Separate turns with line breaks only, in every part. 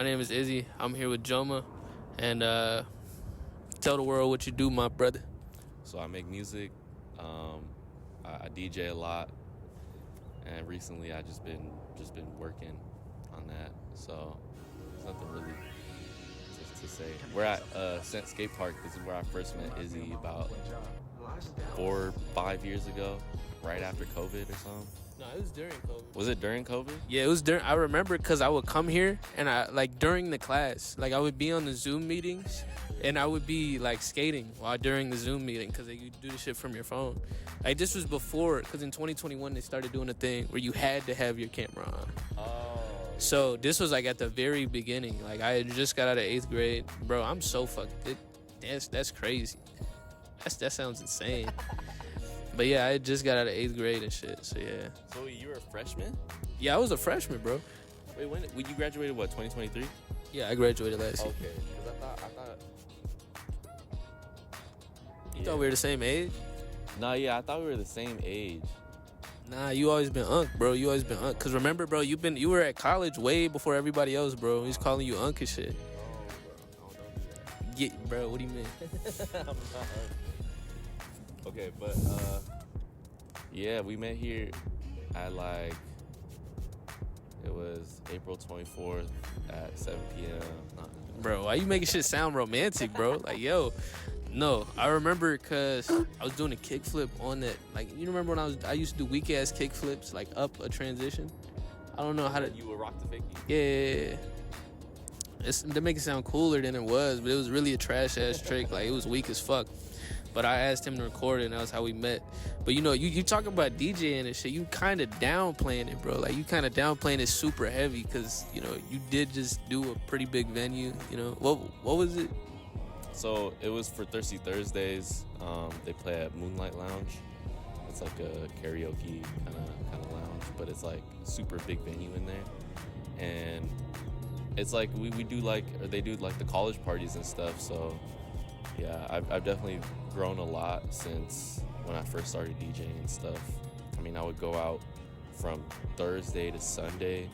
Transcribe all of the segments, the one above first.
My name is Izzy. I'm here with Joma, and tell the world what you do, my brother.
So I make music. I DJ a lot, and recently I just been working on that. So there's nothing really to say. We're at Scent Skate Park. This is where I first met Izzy about 4 or 5 years ago, right after COVID or something.
No, it was during COVID.
Was it during COVID?
Yeah, it was during. I remember because I would come here and I during the class, I would be on the Zoom meetings and I would be skating while during the Zoom meeting because you do the shit from your phone. This was before, because in 2021 they started doing a thing where you had to have your camera on.
Oh.
So this was at the very beginning. I had just got out of 8th grade, bro. I'm so fucked. That's crazy. That sounds insane. But yeah, I just got out of 8th grade and shit. So yeah.
So you were a freshman?
Yeah, I was a freshman, bro.
Wait, when you graduated? What, 2023?
Yeah, I graduated last year.
Okay, because I thought.
You thought we were the same age?
Nah, yeah, I thought we were the same age.
Nah, you always been Unc, bro. You always been Unc. Cause remember, bro, you were at college way before everybody else, bro. He's calling you Unc and shit.
Oh, bro, don't do that.
Yeah, bro. What do you mean?
I'm not Unc. Okay, but yeah, we met here at it was April 24th at 7 p.m.
Bro, why you making shit sound romantic, bro? Yo, no, I remember because I was doing a kickflip on that. You remember when I used to do weak ass kickflips, up a transition. I don't know how to.
You would rock the fakie.
Yeah. They make it sound cooler than it was, but it was really a trash ass trick. It was weak as fuck. But I asked him to record it, and that was how we met. But you talking about DJing and shit, you kind of downplaying it, bro. You kind of downplaying it super heavy because, you did just do a pretty big venue, What was it?
So it was for Thirsty Thursdays. They play at Moonlight Lounge. It's a karaoke kind of lounge, but it's super big venue in there. And it's we do they do the college parties and stuff, so yeah, I've definitely grown a lot since when I first started DJing and stuff. I mean, I would go out from Thursday to Sunday.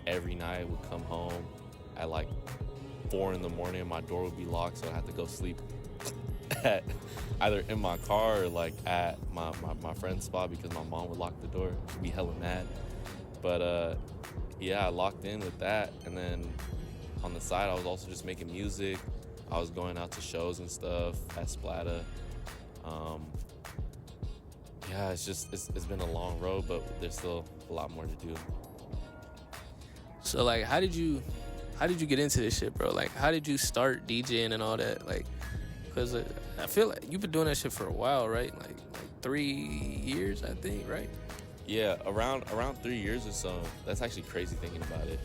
Every night I would come home at 4 in the morning and my door would be locked, so I'd have to go sleep at either in my car or at my friend's spot because my mom would lock the door. She'd be hella mad. But yeah, I locked in with that, and then on the side I was also just making music. I was going out to shows and stuff at Splatta. Yeah, it's been a long road, but there's still a lot more to do.
So how did you get into this shit, bro? How did you start DJing and all that? Because I feel you've been doing that shit for a while, right? 3 years, I think, right?
Yeah, around 3 years or so. That's actually crazy thinking about it.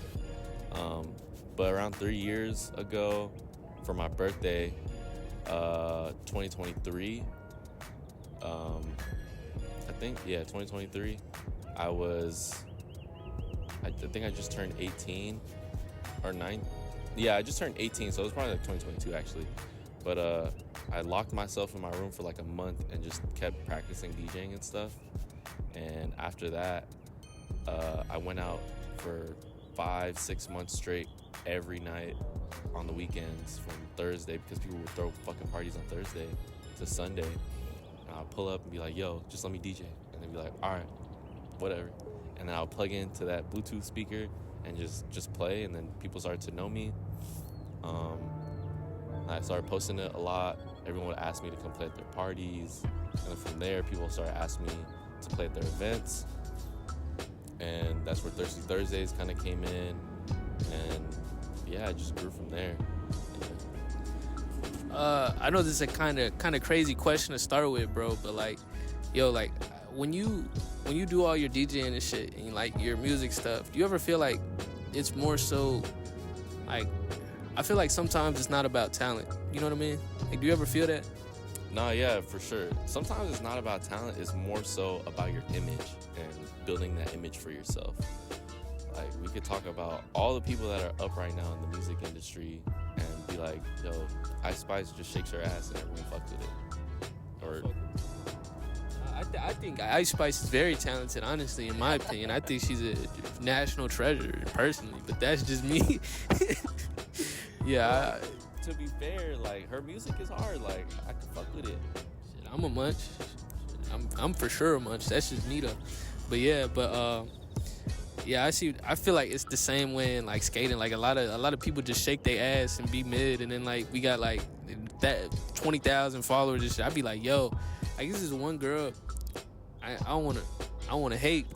But around 3 years ago, for my birthday, 2023, I think, yeah, 2023, I think I just turned 18 or 9. Yeah, I just turned 18, so it was probably 2022 actually. But I locked myself in my room for a month and just kept practicing DJing and stuff. And after that, I went out for 5-6 months straight every night on the weekends from Thursday, because people would throw fucking parties on Thursday to Sunday. And I'll pull up and be like, yo, just let me DJ. And they'd be like, all right, whatever. And then I'll plug into that Bluetooth speaker and just play. And then people started to know me. I started posting it a lot. Everyone would ask me to come play at their parties. And then from there, people started asking me to play at their events. And that's where Thirsty Thursdays kind of came in. And yeah, I just grew from there.
I know this is a kind of crazy question to start with, bro, but when you do all your DJing and shit and your music stuff, do you ever feel it's more so I feel sometimes it's not about talent, you know what I mean? Do you ever feel that?
Nah, yeah, for sure. Sometimes it's not about talent, it's more so about your image and building that image for yourself. We could talk about all the people that are up right now in the music industry and be like, yo, Ice Spice just shakes her ass and everyone fucks with it. Or
I think Ice Spice is very talented, honestly, in my opinion. I think she's a national treasure, personally, but that's just me. Yeah,
To be fair, like her music is hard. Like I can fuck with it.
I'm a munch. I'm for sure a munch. That's just me though. But yeah, yeah, I feel like it's the same way in like skating. Like a lot of people just shake their ass and be mid, and then like we got like that 20,000 followers and shit. I'd be like, yo, I guess this one girl. I don't wanna hate,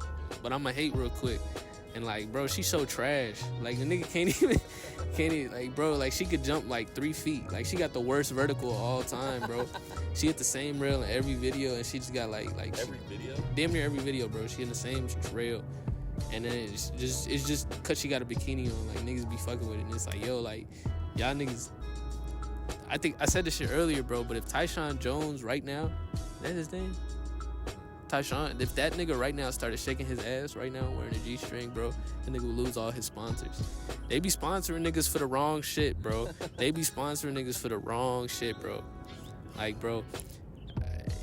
but I'ma hate real quick. And like, bro, she's so trash. Like the nigga can't even like, bro, like she could jump like 3 feet. Like she got the worst vertical of all time, bro. She hit the same rail in every video, and she just got like
Every video?
damn near every video, bro. She in the same rail, and then it's just cause she got a bikini on. Like niggas be fucking with it, and it's like, yo, like y'all niggas. I think I said this shit earlier, bro. But if Tyshawn Jones right now, that's his name. Tyshawn, if that nigga right now started shaking his ass right now wearing a G-string, bro, that nigga would lose all his sponsors. They be sponsoring niggas for the wrong shit, bro. They be sponsoring niggas for the wrong shit, bro. Like, bro,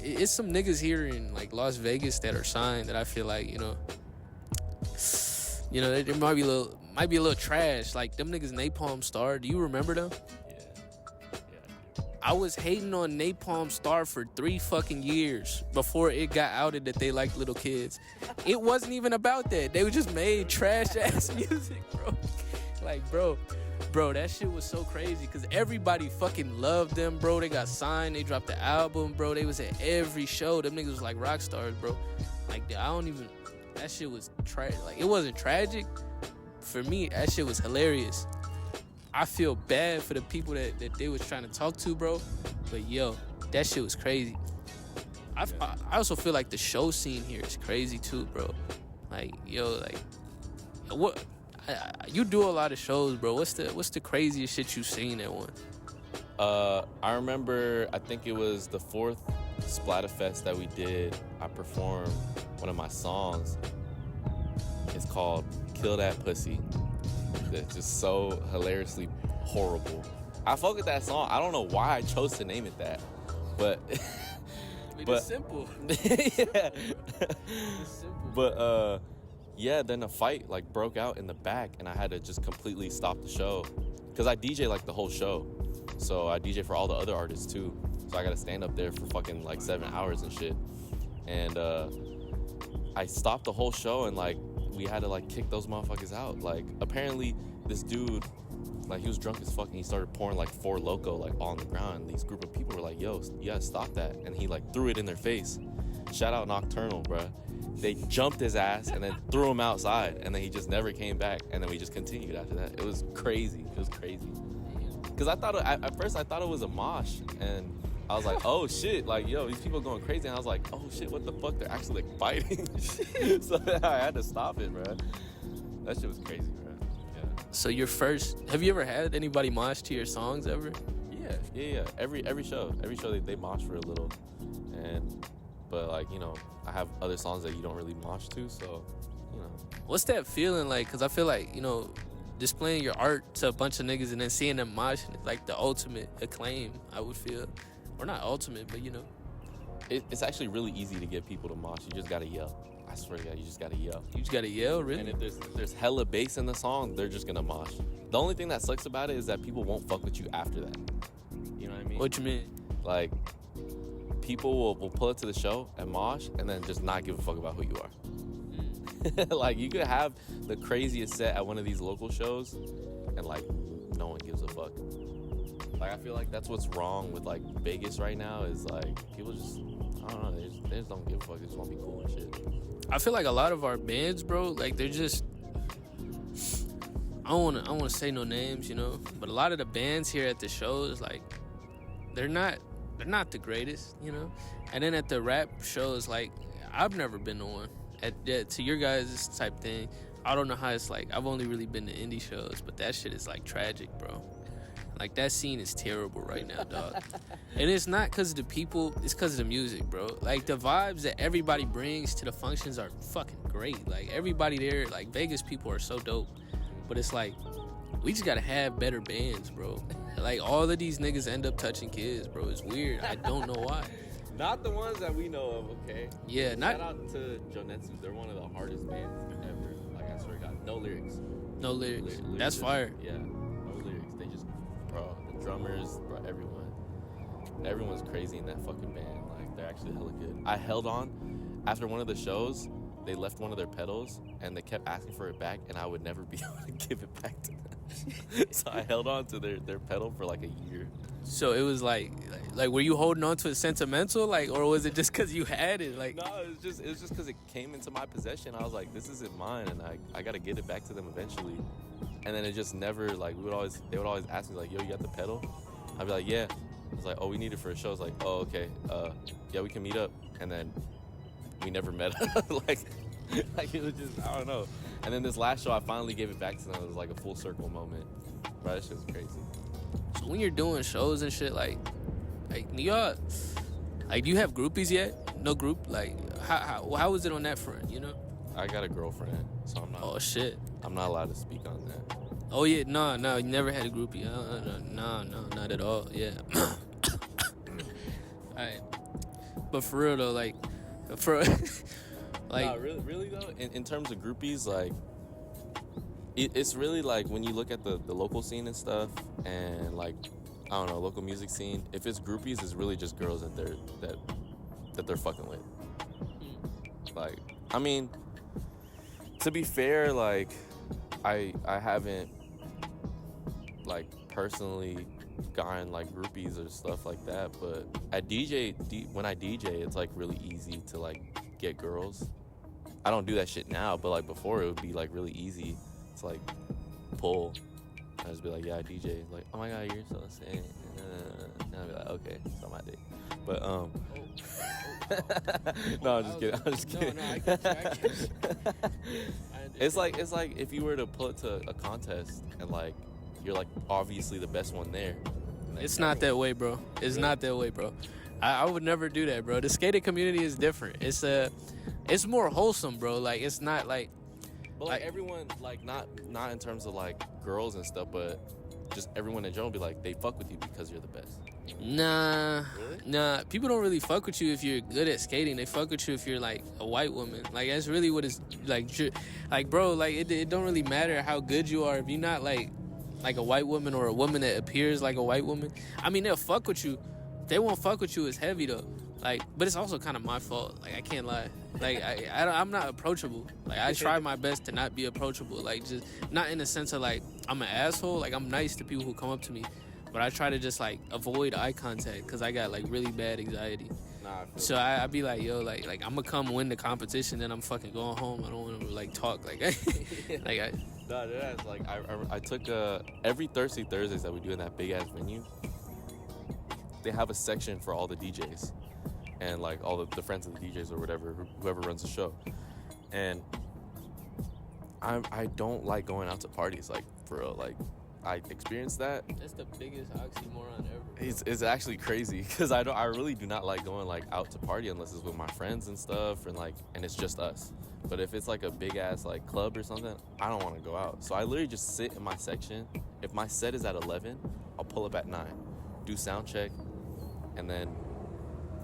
it's some niggas here in like Las Vegas that are signed that I feel like, you know, they might be a little trash. Like them niggas Napalm Star. Do you remember them? I was hating on Napalm Star for 3 fucking years before it got outed that they liked little kids. It wasn't even about that. They just made trash ass music, bro. Like, bro, that shit was so crazy because everybody fucking loved them, bro. They got signed. They dropped the album, bro. They was at every show. Them niggas was like rock stars, bro. Like, that shit was like, it wasn't tragic. For me, that shit was hilarious. I feel bad for the people that they was trying to talk to, bro. But yo, that shit was crazy. I also feel like the show scene here is crazy too, bro. Like, yo, like, what? You do a lot of shows, bro. What's the craziest shit you seen at one?
I remember. I think it was the 4th Splatterfest that we did. I performed one of my songs. It's called "Kill That Pussy." That's just so hilariously horrible. I fuck with that song. I don't know why I chose to name it that, but
it's simple.
Yeah.
It's simple.
But yeah, then a fight like broke out in the back, and I had to just completely stop the show because I DJ like the whole show. So I DJ for all the other artists too. So I gotta stand up there for fucking like 7 hours and shit. And I stopped the whole show, and like we had to like kick those motherfuckers out. Like apparently this dude, like he was drunk as fuck, and he started pouring like 4 Loko like all on the ground. And these group of people were like, yo, you gotta stop that. And he like threw it in their face. Shout out Nocturnal, bruh. They jumped his ass and then threw him outside, and then he just never came back. And then we just continued after that. It was crazy. Because at first I thought it was a mosh, and I was like, oh shit, like, yo, these people are going crazy. And I was like, oh shit, what the fuck? They're actually like fighting. So I had to stop it, bro. That shit was crazy, bro. Yeah.
So have you ever had anybody mosh to your songs ever?
Yeah. Every show they mosh for a little. But like, you know, I have other songs that you don't really mosh to, so, you know.
What's that feeling like? Because I feel like, you know, displaying your art to a bunch of niggas and then seeing them moshing is like the ultimate acclaim, I would feel. Or not ultimate, but you know.
It's actually really easy to get people to mosh. You just gotta yell. I swear to God, you just gotta yell.
You just gotta yell, really?
And if there's hella bass in the song, they're just gonna mosh. The only thing that sucks about it is that people won't fuck with you after that. You know what I mean?
What you mean?
Like, people will pull it to the show and mosh and then just not give a fuck about who you are. Like, you could have the craziest set at one of these local shows and like no one gives a fuck. Like, I feel like that's what's wrong with like Vegas right now is like people just, I don't know, they just don't give a fuck. They just want to be cool and shit.
I feel like a lot of our bands, bro, like they're just, I don't want to say no names, you know, but a lot of the bands here at the shows, like they're not the greatest, you know. And then at the rap shows, like I've never been to one. To your guys' type thing, I don't know how it's like. I've only really been to indie shows, but that shit is like tragic, bro. Like that scene is terrible right now, dog. And it's not because of the people, it's because of the music, bro. Like the vibes that everybody brings to the functions are fucking great. Like everybody there, like Vegas people are so dope. But it's like, we just gotta have better bands, bro. Like all of these niggas end up touching kids, bro. It's weird. I don't know why.
Not the ones that we know of, okay?
Yeah,
Shout out to Jonetsu. They're one of the hardest bands ever. Like, I swear to God. No lyrics.
No lyrics.
Lyrics
That's fire.
Yeah, no lyrics. They just drummers, bro, everyone's crazy in that fucking band. Like, they're actually hella good. I held on. After one of the shows, they left one of their pedals, and they kept asking for it back, and I would never be able to give it back to them. So I held on to their pedal for like a year.
So it was like were you holding on to it sentimental, like, or was it just because you had it? Like,
no, it was just because it came into my possession. I was like, this isn't mine, and I got to get it back to them eventually. And then it just never, like, they would always ask me, like, yo, you got the pedal? I'd be like, yeah. I was like, oh, we need it for a show. I was like, oh, okay. Yeah, we can meet up. And then we never met up. like it was just, I don't know. And then this last show, I finally gave it back to them. It was like a full circle moment. Bro, that shit was crazy.
so when you're doing shows and shit, like y'all, like, do you have groupies yet? No group? Like, how was it on that front, you know?
I got a girlfriend, so I'm not.
Oh, shit.
I'm not allowed to speak on that.
Oh, yeah, no, you never had a groupie. No, not at all, yeah. Alright. But for real, though, like, like...
No, really though, in terms of groupies, like, it's really, like, when you look at the local scene and stuff, and, like, I don't know, local music scene, if it's groupies, it's really just girls that they're fucking with. Like, I mean, to be fair, like, I haven't, like, personally gotten, like, groupies or stuff like that, but at when I DJ, it's, like, really easy to, like, get girls. I don't do that shit now, but, like, before, it would be, like, really easy to, like, pull. I just be like, yeah, I DJ. Like, oh my god, you're so sick. And I'd be like, okay, so my dick. But no, I'm just kidding.
No, I get you.
It's like if you were to put to a contest and, like, you're, like, obviously the best one there.
It's not that way, bro. It's not that way, bro. I would never do that, bro. The skating community is different. It's more wholesome, bro. Like, it's not like...
But, like, everyone, like, not in terms of, like, girls and stuff, but just everyone in general be like, they fuck with you because you're the best.
Nah.
Really?
Nah. People don't really fuck with you if you're good at skating. They fuck with you if you're, like, a white woman. Like, that's really what it's, like, bro, like, it don't really matter how good you are. If you're not, like a white woman or a woman that appears like a white woman, I mean, they'll fuck with you. They won't fuck with you as heavy, though. Like, but it's also kind of my fault. Like, I can't lie. Like, I'm not approachable. Like, I try my best to not be approachable. Like, just not in the sense of, like, I'm an asshole. Like, I'm nice to people who come up to me, but I try to just, like, avoid eye contact because I got, like, really bad anxiety. So I be like, yo, like I'm gonna come win the competition, then I'm fucking going home. I don't want to, like, talk. Like,
No, that's like I took every Thursdays that we do in that big ass venue. They have a section for all the DJs and, like, all the friends of the DJs or whatever, whoever runs the show. And I don't like going out to parties, like, for real. Like, I experienced that.
That's the biggest oxymoron ever.
It's actually crazy because I really do not like going, like, out to party unless it's with my friends and stuff, and it's just us. But if it's, like, a big ass, like, club or something, I don't want to go out. So I literally just sit in my section. If my set is at 11, I'll pull up at 9, do sound check, and then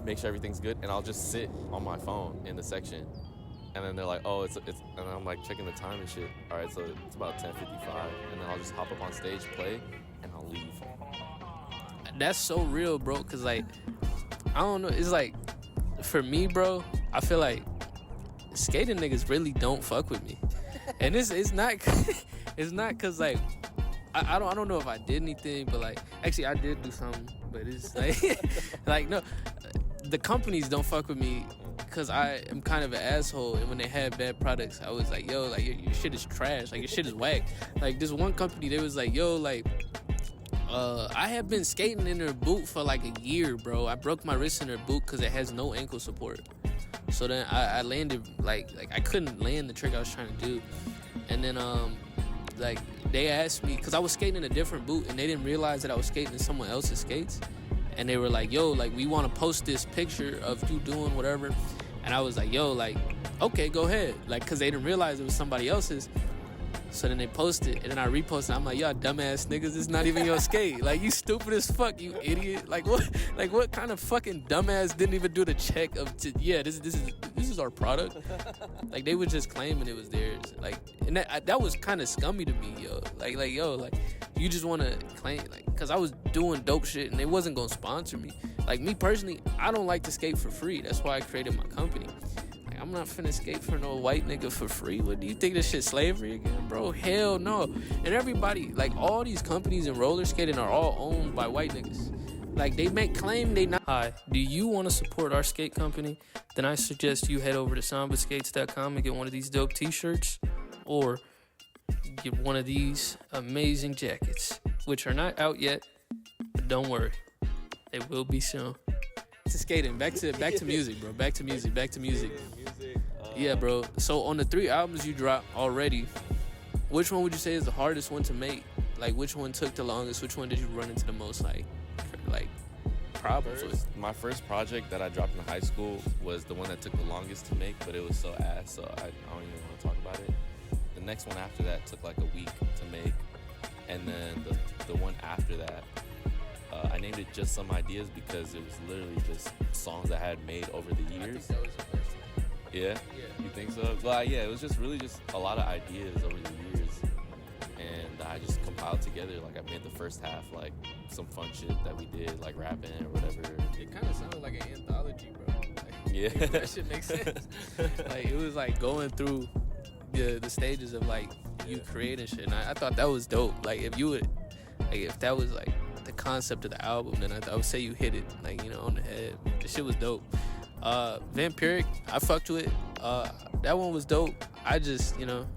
make sure everything's good, and I'll just sit on my phone in the section. And then they're like, oh, it's and I'm, like, checking the time and shit. All right, so it's about 10:55, and then I'll just hop up on stage, play, and I'll leave.
That's so real, bro, because, like, I don't know, it's like, for me, bro, I feel like skating niggas really don't fuck with me. And it's not it's not because, like, I don't know if I did anything, but, like, actually I did do something, but it's like like, no, the companies don't fuck with me because I am kind of an asshole, and when they had bad products, I was like, yo, like, your shit is trash, like, your shit is whack. Like, this one company, they was like, yo, like, I have been skating in their boot for, like, a year, bro. I broke my wrist in their boot because it has no ankle support. So then I landed, like I couldn't land the trick I was trying to do. And then, like, they asked me, because I was skating in a different boot, and they didn't realize that I was skating in someone else's skates. And they were like, yo, like, we want to post this picture of you doing whatever. And I was like, yo, like, okay, go ahead. Like, because they didn't realize it was somebody else's. So then they posted, and then I reposted. I'm like, y'all dumbass niggas, it's not even your skate. Like, you stupid as fuck, you idiot. Like, what kind of fucking dumbass didn't even do the check of, yeah, this is this is our product. Like, they were just claiming it was theirs. Like, and that was kind of scummy to me, yo. Like, you just want to claim, like, because I was doing dope shit and they wasn't going to sponsor me. Like, me personally, I don't like to skate for free. That's why I created my company. Like, I'm not finna skate for no white nigga for free. What do you think, this shit slavery again, bro? Hell no. And everybody, like, all these companies in roller skating are all owned by white niggas. Like, they make claim they not. Hi, do you want to support our skate company? Then I suggest you head over to sambaskates.com and get one of these dope t-shirts, or get one of these amazing jackets, which are not out yet, but don't worry, they will be soon. To skating, back to music, bro. Back to music. Yeah, bro. So on the 3 albums you dropped already, which one would you say is the hardest one to make? Like, which one took the longest? Which one did you run into the most like problems with?
My first project that I dropped in high school was the one that took the longest to make, but it was so ass, so I don't even want to talk about it. The next one after that took like a week to make, and then the one after that, I named it Just Some Ideas because it was literally just songs I had made over the years.
I think that was your first one.
Yeah? You think so? Well, yeah, it was just really just a lot of ideas over the years, and I just compiled together. Like, I made the first half like some fun shit that we did, like rapping or whatever.
It kind of sounded like an anthology, bro. Like,
yeah.
That shit makes sense. Like, it was like going through the stages of like you creating shit, and I thought that was dope. Like, if that was like the concept of the album, then I would say you hit it, like, you know, on the head. The shit was dope. Vampiric, I fucked with. That one was dope. I just, you know,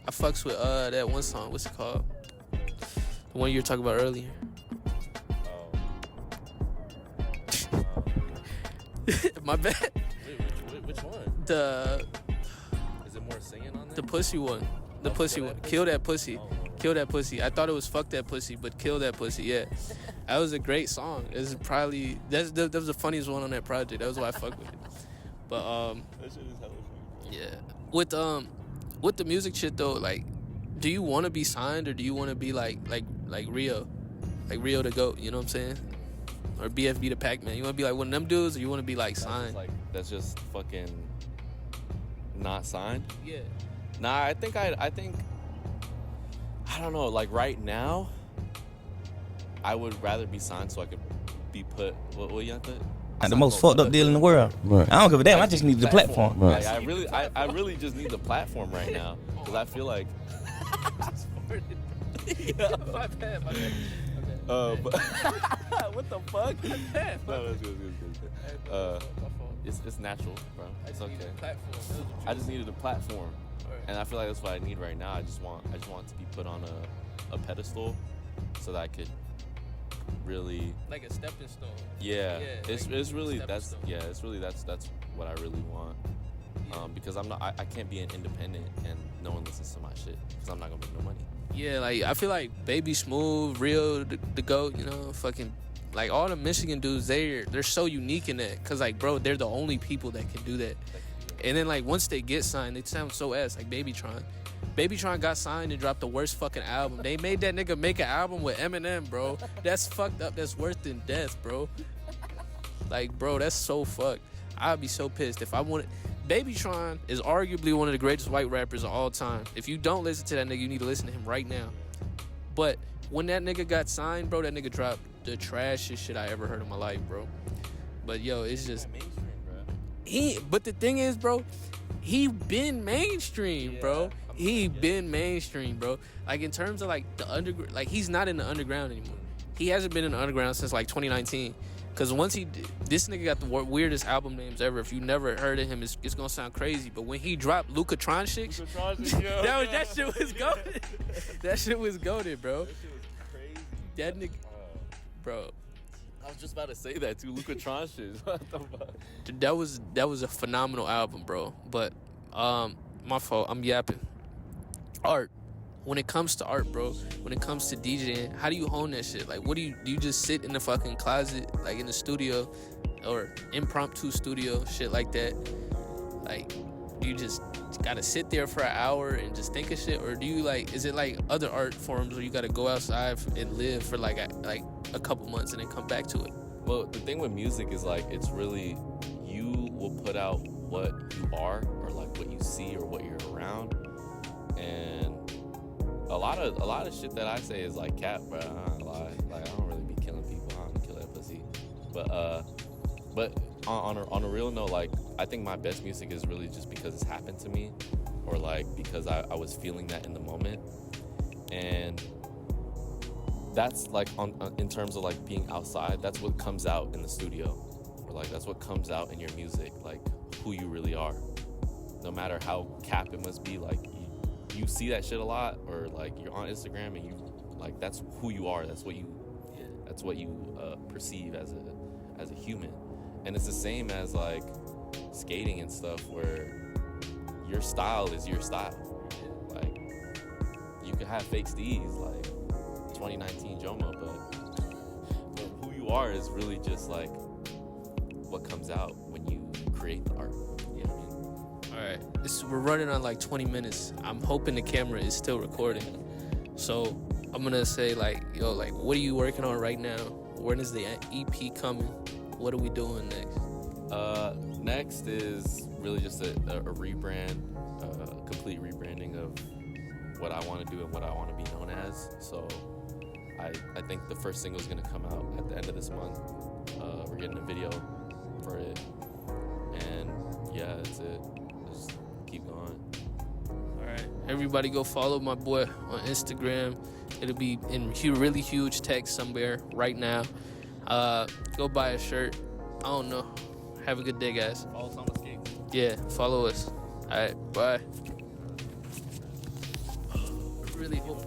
I fucks with that one song. What's it called? The one you were talking about earlier. My bad.
Wait, which one? Is it more singing on there?
The pussy one. The pussy one. Kill that pussy. Kill that pussy. I thought it was fuck that pussy, but kill that pussy. Yeah, that was a great song. That was the funniest one on that project. That was why I fucked with it. But
that shit is hella funny.
Yeah. With the music shit though, like, do you want to be signed, or do you want to be like Rio, like Rio the GOAT? You know what I'm saying? Or BFB the Pac-Man. You want to be like one of them dudes, or you want to be like signed?
That's just fucking not signed.
Yeah.
Nah, I think I don't know. Like, right now, I would rather be signed so I could be put. What you have to?
The most fucked up deal in the world. Right. I don't give a damn. I just need the platform.
Right. Like, I really just need the platform right now, because I feel like.
Yeah. My bad.
But what the fuck? No, that's good. It's natural, bro. It's okay. I just needed a platform, and I feel like that's what I need right now. I just want to be put on a pedestal, so that I could really,
like a stepping stone.
Yeah, it's really that's
stone.
yeah, it's really that's what I really want.
Yeah.
Because I can't be an independent and no one listens to my shit, because I'm not gonna make no money.
Yeah, like, I feel like Baby Smooth, Real, the GOAT, you know, fucking, like, all the Michigan dudes, they're so unique in that, because, like, bro, they're the only people that can do that. And then, like, once they get signed, they sound so ass, like Babytron. Babytron got signed and dropped the worst fucking album. They made that nigga make an album with Eminem, bro. That's fucked up. That's worse than death, bro. Like, bro, that's so fucked. I'd be so pissed if I wanted... Babytron is arguably one of the greatest white rappers of all time. If you don't listen to that nigga, you need to listen to him right now. But when that nigga got signed, bro, that nigga dropped the trashiest shit I ever heard in my life, bro. But yo, it's just but the thing is, bro, he been mainstream, bro. He been mainstream, bro. Like, in terms of like the underground, like, he's not in the underground anymore. He hasn't been in the underground since like 2019. Cause once this nigga got the weirdest album names ever. If you never heard of him, it's gonna sound crazy. But when he dropped Luka Tronchik, that shit was goated. That shit was goated, bro.
That shit was crazy.
That nigga, bro.
I was just about to say that too, Luka Tronchik. What the fuck?
That was a phenomenal album, bro. But my fault. I'm yapping. Art. When it comes to art, bro, when it comes to DJing, how do you hone that shit? Like, do you just sit in the fucking closet, like in the studio, or impromptu studio, shit like that? Like, do you just gotta sit there for an hour and just think of shit? Or do you, like, is it like other art forms where you gotta go outside and live for like a couple months and then come back to it?
Well, the thing with music is, like, it's really, you will put out what you are or like what you see or what you're around. And a lot of shit that I say is like cap, bro. I don't lie. Like, I don't really be killing people. I don't kill that pussy. But on a real note, like, I think my best music is really just because it's happened to me, or like because I was feeling that in the moment. And that's like in terms of like being outside, that's what comes out in the studio, or like that's what comes out in your music, like who you really are. No matter how cap it must be, like you see that shit a lot, or like you're on Instagram and you like, that's who you are. That's what you perceive as a human. And it's the same as like skating and stuff, where your style is your style. Like, you could have fake steez like 2019 Joma, but who you are is really just like what comes out when you create the art. You know what I mean?
All right, we're running on like 20 minutes. I'm hoping the camera is still recording. So I'm gonna say like, yo, like, what are you working on right now? When is the EP coming? What are we doing next?
Next is really just a rebrand, a complete rebranding of what I want to do and what I want to be known as. So I think the first single is going to come out at the end of this month. We're getting a video for it. And yeah, that's it. Just keep going.
All right. Everybody go follow my boy on Instagram. It'll be in really huge text somewhere right now. Go buy a shirt. I don't know. Have a good day, guys.
Follow Thomas Gigs.
Yeah, follow us. All right, bye. I really hope